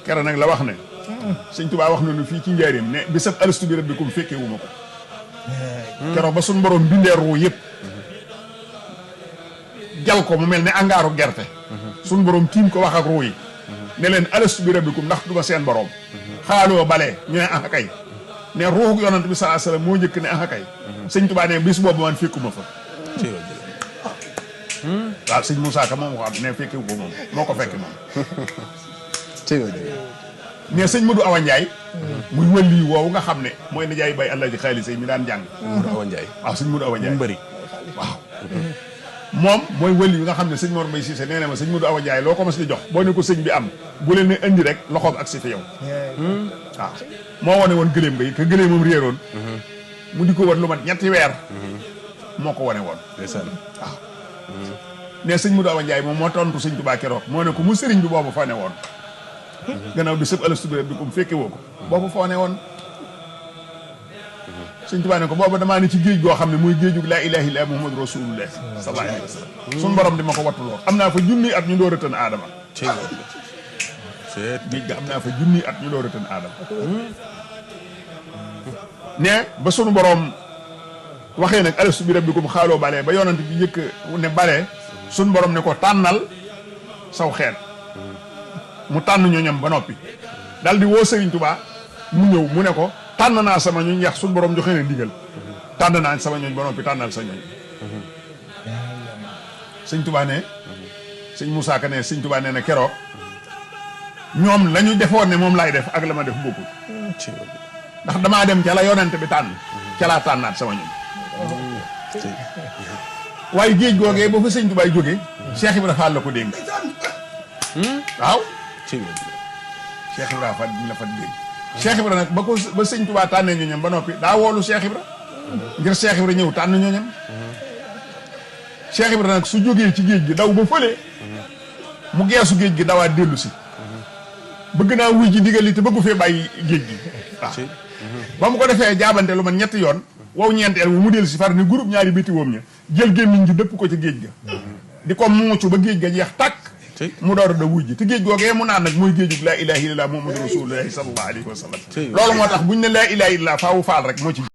keroog nag la wax ne sëñ Tuubaa wax na nu fii ci njaareem ne bisab alastu bi rabbikum fekkee wu ma ko keroog ba suñ borom bindee ruu yëpp jal ko mu mel ne angaaru gerte suñ borom tiim ko wax ak ruu yi ne leen alastu bi rabbikum ndax du ma seen borom xaaloo balee ñu ne ah kay ne ruuxu yonant bi sallallahu alayhi wasallam moo njëkk ne ah kay sëñ Tuubaa ne bis boobu man fekkuma fa waaw sëñ Moussa Ka moom ko xam ne fekkewu ko moom moo ko fekki moom mais sëñ Modou Awa Ndiaye muy wëlli woowu nga xam ne mooy nijaay bay Alaaji Xaalis mi daan jàng Modou Awa Ndiaye waaw sëñ Modou Awa Ndiaye mbëri waaw moom mooy wëlli yi nga xam ne sëñ Mor Mbay Cissé nee na ma sëñ Modou Awa Ndiaye loo ko mas di jox boo ne ko sëñ bi am bu leen ne indi rek loxoom ak si fi yow waaw moo wane woon gëléem nga yi que gëléem moom réeroon mu di ko wan lu mat ñetti weer moo ko wane woon ndeysaan waaw ne sëñ Modou Awa Ndiaye moom moo tontu sëñ Tuubaa keroog moo ne ko mu sëriñ bi boobu fa ne woon gannaaw bi sëb alastu bi rabbi ko mu fekke woo ko boobu foo ne woon sëñ Tuubaa ne ko boobu damaa ne ci géej goo xam ne muy géejug laa ilaaha illa Muhammadu rasulullah sallallahu alayhi wa sallam suñu borom di ma ko wattuloo am naa fa junni at ñu door a tën aadama géej ga am naa fa junni at ñu door a tën aadama ne ba sunu borom waxee nag alastu bi rabbikum xaaloo balee ba yonant bi yëkk ne balee suñu borom ne ko tànnal saw xeet mu tànn ñooñam ba noppi daal di woo Sëriñ Tuubaa mu ñëw mu ne ko tànn naa sama ñooñ yax suñu borom joxe na ndigal tànn naa sama ñooñ ba noppi tànnal sa ñooñ Sëriñ Tuubaa ne sëñ Moussa Ka ne Sëriñ Tuubaa ne na keroog ñoom la ñu defoon ne moom laay def ak la ma def bokkul ndax damaa dem ca la yonent bi tànn ca laa tànnaat sama ñooñ waaye géej googee ba fa Sëriñ Tuubaa jógee Cheikh Ibrahima Fall la ko dénk waaw Cheikh Ibrahima Fall la fa géej Cheikh Ibrahima nag ba Sëriñ Tuubaa tànnee ñooñam ba noppi daa woolu Cheikh Ibrahima ngir Cheikh Ibrahima ñëw tànn ñooñam Cheikh Ibrahima nag su jógee ci géej gi daw ba fële mu geesu géej gi dawaat dellu si bëgg naa wuy ji ndigal li te bëggu fee bàyyi géej gi waaw ba mu ko defee jaabante lu man ñetti yoon wow ñeenteel wu mu dellu si far ni groupe ñaari béti woom ña jël gémmiñ gi dëpp ko ci géej ga di ko muucu ba géej ga jeex tàkk mu door a da wuy ji te géej googee mu naan nag mooy géejug laa ilaaha illallah muhammadu rasulullahi sallallahu alayhi wa sallam loolu moo tax buñ ne laa ilaaha illallah faawu faal rek moo ci